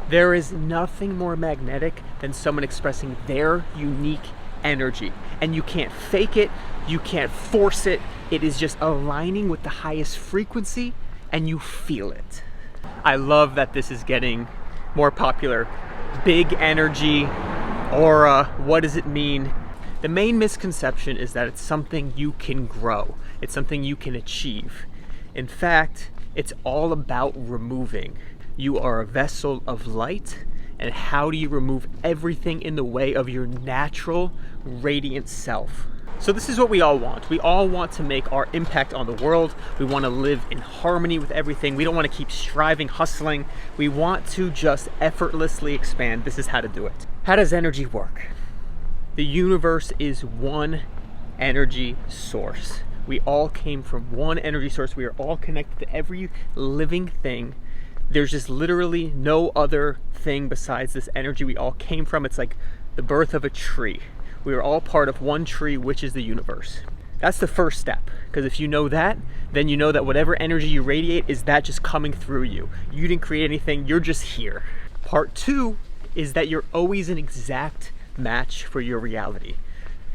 There is nothing more magnetic than someone expressing their unique energy. And you can't fake it, you can't force it. It is just aligning with the highest frequency and you feel it. I love that this is getting more popular. Big energy, aura, what does it mean? The main misconception is that it's something you can grow. It's something you can achieve. In fact, it's all about removing. You are a vessel of light, and how do you remove everything in the way of your natural, radiant self? So this is what we all want. We all want to make our impact on the world. We want to live in harmony with everything. We don't want to keep striving, hustling. We want to just effortlessly expand. This is how to do it. How does energy work? The universe is one energy source. We all came from one energy source. We are all connected to every living thing. There's just literally no other thing besides this energy we all came from. It's like the birth of a tree. We are all part of one tree, which is the universe. That's the first step, because if you know that, then you know that whatever energy you radiate is that just coming through you. You didn't create anything, you're just here. Part two is that you're always an exact match for your reality.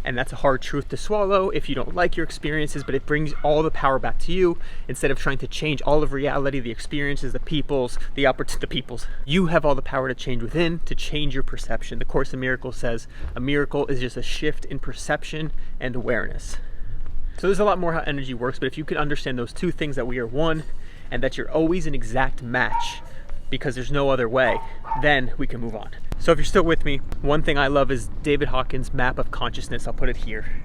And that's a hard truth to swallow if you don't like your experiences, but it brings all the power back to you. Instead of trying to change all of reality, the experiences, the peoples, the peoples, you have all the power to change within, to change your perception. The Course in Miracles says a miracle is just a shift in perception and awareness. So there's a lot more how energy works, but if you can understand those two things, that we are one and that you're always an exact match because there's no other way, then we can move on. So if you're still with me, one thing I love is David Hawkins' map of consciousness. I'll put it here.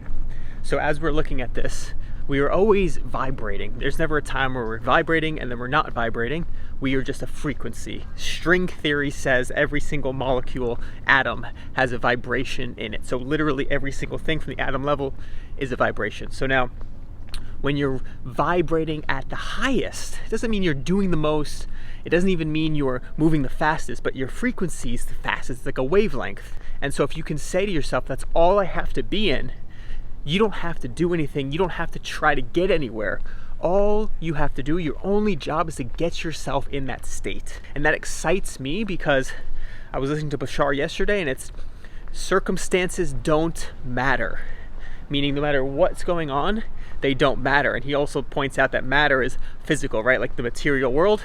So as we're looking at this, we are always vibrating. There's never a time where we're vibrating and then we're not vibrating. We are just a frequency. String theory says every single molecule, atom, has a vibration in it. So literally every single thing from the atom level is a vibration. So now, when you're vibrating at the highest, it doesn't mean you're doing the most. It doesn't even mean you're moving the fastest, but your frequency is the fastest. It's like a wavelength. And so if you can say to yourself, that's all I have to be in, you don't have to do anything. You don't have to try to get anywhere. All you have to do, your only job is to get yourself in that state. And that excites me because I was listening to Bashar yesterday, and it's circumstances don't matter. Meaning no matter what's going on, they don't matter. And he also points out that matter is physical, right? Like the material world.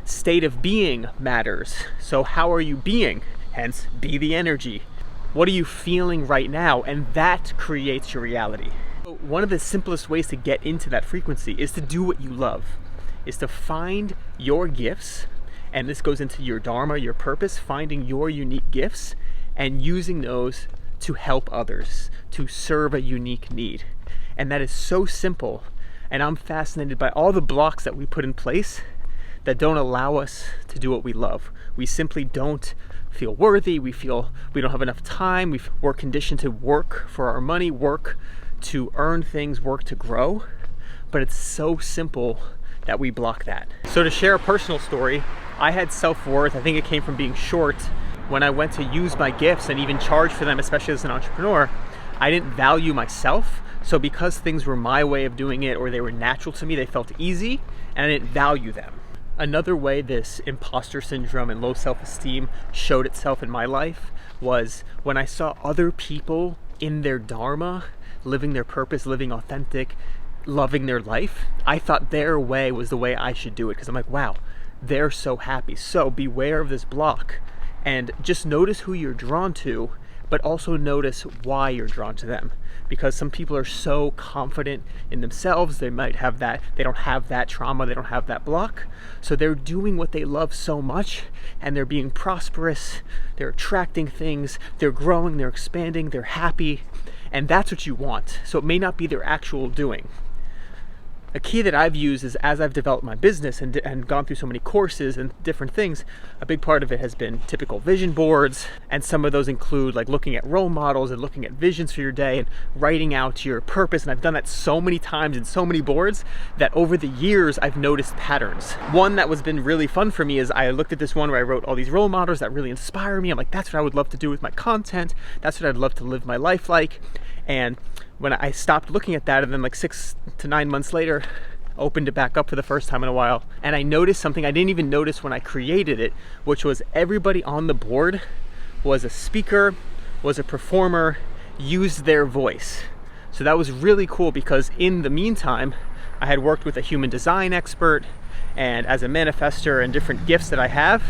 State of being matters. So how are you being? Hence, be the energy. What are you feeling right now? And that creates your reality. So one of the simplest ways to get into that frequency is to do what you love, is to find your gifts. And this goes into your Dharma, your purpose, finding your unique gifts and using those to help others, to serve a unique need. And that is so simple. And I'm fascinated by all the blocks that we put in place that don't allow us to do what we love. We simply don't feel worthy. We feel we don't have enough time. We're conditioned to work for our money, work to earn things, work to grow. But it's so simple that we block that. So to share a personal story, I had self-worth. I think it came from being short. When I went to use my gifts and even charge for them, especially as an entrepreneur, I didn't value myself. So because things were my way of doing it or they were natural to me, they felt easy and I didn't value them. Another way this imposter syndrome and low self-esteem showed itself in my life was when I saw other people in their Dharma, living their purpose, living authentic, loving their life. I thought their way was the way I should do it because I'm like, wow, they're so happy. So beware of this block and just notice who you're drawn to, but also notice why you're drawn to them. Because some people are so confident in themselves, they might have that, they don't have that trauma, they don't have that block. So they're doing what they love so much and they're being prosperous, they're attracting things, they're growing, they're expanding, they're happy, and that's what you want. So it may not be their actual doing. A key that I've used is as I've developed my business and gone through so many courses and different things, a big part of it has been typical vision boards. And some of those include like looking at role models and looking at visions for your day and writing out your purpose. And I've done that so many times in so many boards that over the years, I've noticed patterns. One that was been really fun for me is I looked at this one where I wrote all these role models that really inspire me. I'm like, that's what I would love to do with my content. That's what I'd love to live my life like. And when I stopped looking at that, and then like 6 to 9 months later, opened it back up for the first time in a while, and I noticed something I didn't even notice when I created it, which was everybody on the board was a speaker, was a performer, used their voice. So that was really cool, because in the meantime, I had worked with a human design expert, and as a manifester and different gifts that I have,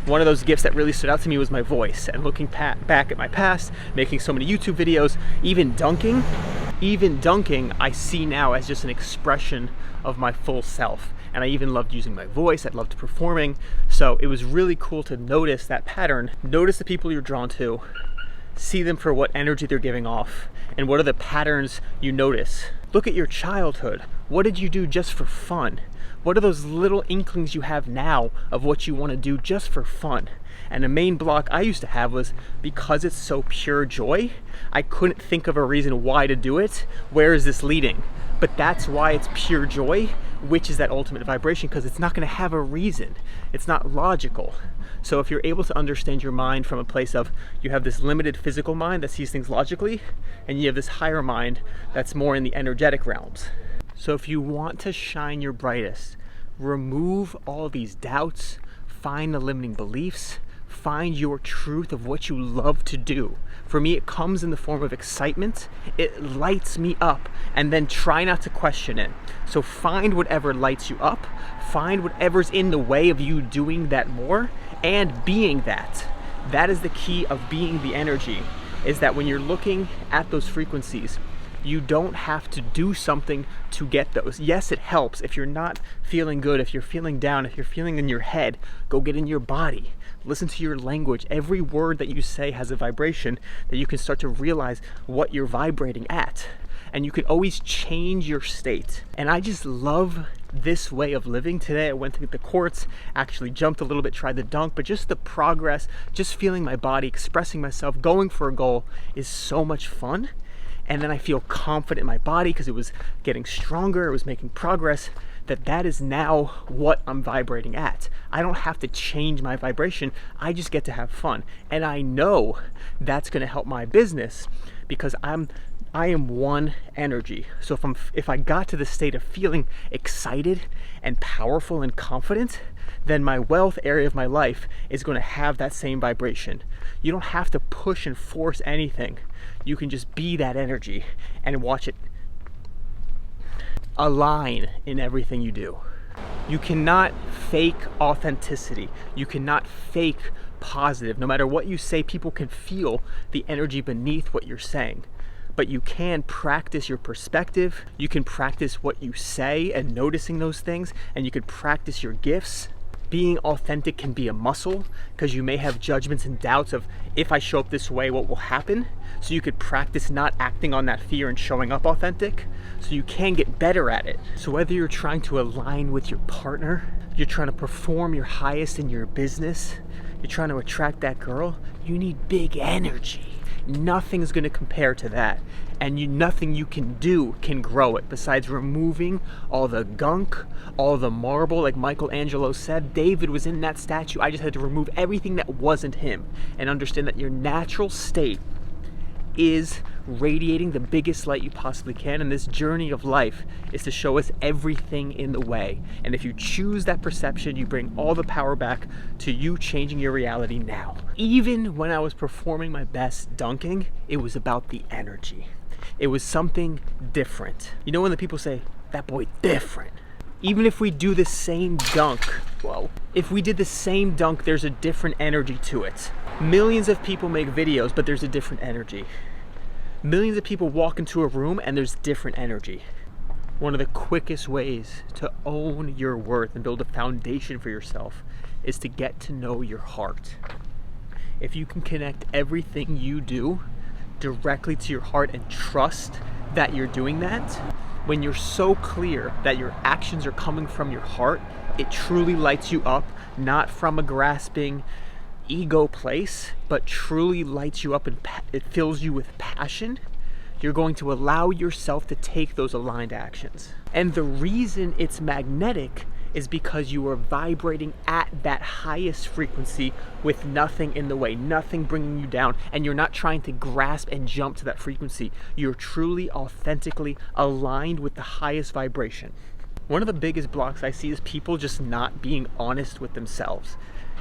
one of those gifts that really stood out to me was my voice. And looking back at my past, making so many YouTube videos, even dunking, I see now as just an expression of my full self. And I even loved using my voice, I loved performing. So it was really cool to notice that pattern, notice the people you're drawn to, see them for what energy they're giving off, and what are the patterns you notice. Look at your childhood. What did you do just for fun? What are those little inklings you have now of what you want to do just for fun? And the main block I used to have was, because it's so pure joy, I couldn't think of a reason why to do it. Where is this leading? But that's why it's pure joy, which is that ultimate vibration, because it's not going to have a reason. It's not logical. So if you're able to understand your mind from a place of, you have this limited physical mind that sees things logically, and you have this higher mind that's more in the energetic realms. So if you want to shine your brightest, remove all these doubts, find the limiting beliefs, find your truth of what you love to do. For me, it comes in the form of excitement. It lights me up, and then try not to question it. So find whatever lights you up, find whatever's in the way of you doing that more, and being that. That is the key of being the energy, is that when you're looking at those frequencies, you don't have to do something to get those. Yes, it helps. If you're not feeling good, if you're feeling down, if you're feeling in your head, go get in your body. Listen to your language. Every word that you say has a vibration that you can start to realize what you're vibrating at. And you can always change your state. And I just love this way of living. Today I went to the courts, actually jumped a little bit, tried the dunk, but just the progress, just feeling my body, expressing myself, going for a goal is so much fun. And then I feel confident in my body because it was getting stronger, it was making progress, that is now what I'm vibrating at. I don't have to change my vibration, I just get to have fun. And I know that's gonna help my business, because I am one energy. So if I got to the state of feeling excited and powerful and confident, then my wealth area of my life is going to have that same vibration. You don't have to push and force anything. You can just be that energy and watch it align in everything you do. You cannot fake authenticity. You cannot fake positive. No matter what you say, people can feel the energy beneath what you're saying. But you can practice your perspective, you can practice what you say and noticing those things, and you can practice your gifts. Being authentic can be a muscle, because you may have judgments and doubts of, if I show up this way, what will happen? So you could practice not acting on that fear and showing up authentic, so you can get better at it. So whether you're trying to align with your partner, you're trying to perform your highest in your business, you're trying to attract that girl, you need big energy. Nothing's going to compare to that, and nothing you can do can grow it besides removing all the gunk, all the marble. Like Michelangelo said, David was in that statue. I just had to remove everything that wasn't him and understand that your natural state is radiating the biggest light you possibly can, and this journey of life is to show us everything in the way. And if you choose that perception, you bring all the power back to you changing your reality now. Even when I was performing my best dunking, it was about the energy. It was something different. You know when the people say, that boy different? Even if we do the same dunk, if we did the same dunk, there's a different energy to it. Millions of people make videos, but there's a different energy. Millions of people walk into a room and there's different energy. One of the quickest ways to own your worth and build a foundation for yourself is to get to know your heart. If you can connect everything you do directly to your heart and trust that you're doing that, when you're so clear that your actions are coming from your heart, it truly lights you up, not from a grasping ego place, but truly lights you up and it fills you with passion. You're going to allow yourself to take those aligned actions. And the reason it's magnetic is because you are vibrating at that highest frequency with nothing in the way, nothing bringing you down, and you're not trying to grasp and jump to that frequency. You're truly, authentically aligned with the highest vibration. One of the biggest blocks I see is people just not being honest with themselves.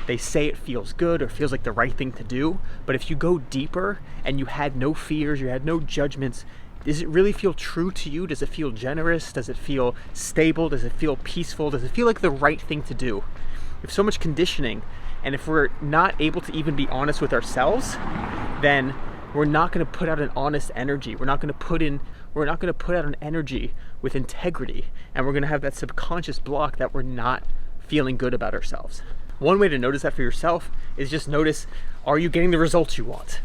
They say it feels good or feels like the right thing to do, but if you go deeper and you had no fears, you had no judgments, does it really feel true to you? Does it feel generous? Does it feel stable? Does it feel peaceful? Does it feel like the right thing to do? If so much conditioning, and if we're not able to even be honest with ourselves, then we're not going to put out an honest energy. We're not going to put out an energy with integrity, and we're going to have that subconscious block that we're not feeling good about ourselves. One way to notice that for yourself is just notice, are you getting the results you want?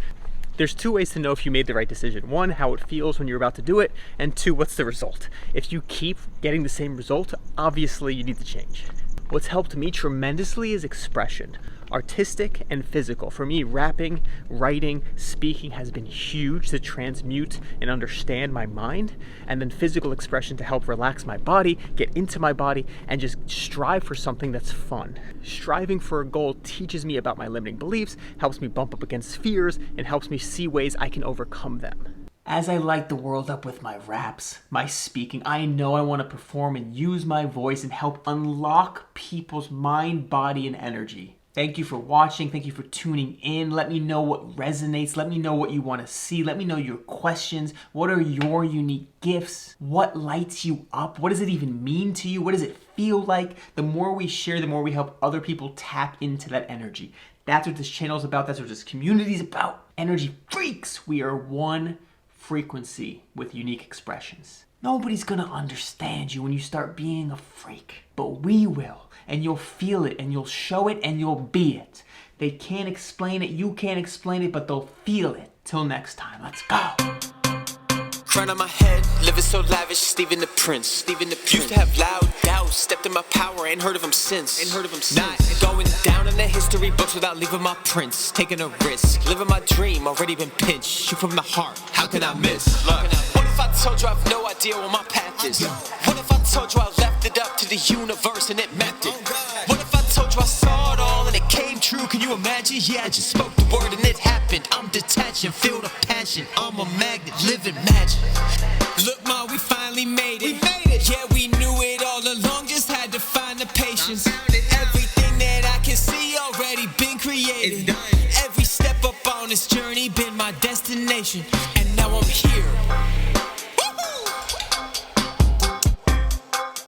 There's two ways to know if you made the right decision. One, how it feels when you're about to do it, and two, what's the result? If you keep getting the same result, obviously you need to change. What's helped me tremendously is expression, artistic and physical. For me, rapping, writing, speaking has been huge to transmute and understand my mind, and then physical expression to help relax my body, get into my body, and just strive for something that's fun. Striving for a goal teaches me about my limiting beliefs, helps me bump up against fears, and helps me see ways I can overcome them. As I light the world up with my raps, my speaking, I know I want to perform and use my voice and help unlock people's mind, body, and energy. Thank you for watching. Thank you for tuning in. Let me know what resonates. Let me know what you want to see. Let me know your questions. What are your unique gifts? What lights you up? What does it even mean to you? What does it feel like? The more we share, the more we help other people tap into that energy. That's what this channel is about. That's what this community is about. Energy freaks. We are one frequency with unique expressions. Nobody's gonna understand you when you start being a freak, but we will, and you'll feel it, and you'll show it, and you'll be it. They can't explain it, you can't explain it, but they'll feel it. Till next time, let's go. Crown on my head, living so lavish, Stephen the Prince. Used to have loud doubts, stepped in my power, ain't heard of him since. Not going down in the history books without leaving my prints. Taking a risk, living my dream, already been pinched. Shoot from the heart, how can I miss? Look, what if I told you I have no idea what my path is? What if I told you I left it up to the universe and it mapped it? What if I told you I saw it all and it came true? Can you imagine? Yeah, I just spoke the word and it happened. I'm detached and feel the passion. I'm a magnet, living magic. Look, ma, we finally made it. Yeah, we knew it all along, just had to find the patience. Everything that I can see already been created. Every step up on this journey been my destination, and now I'm here.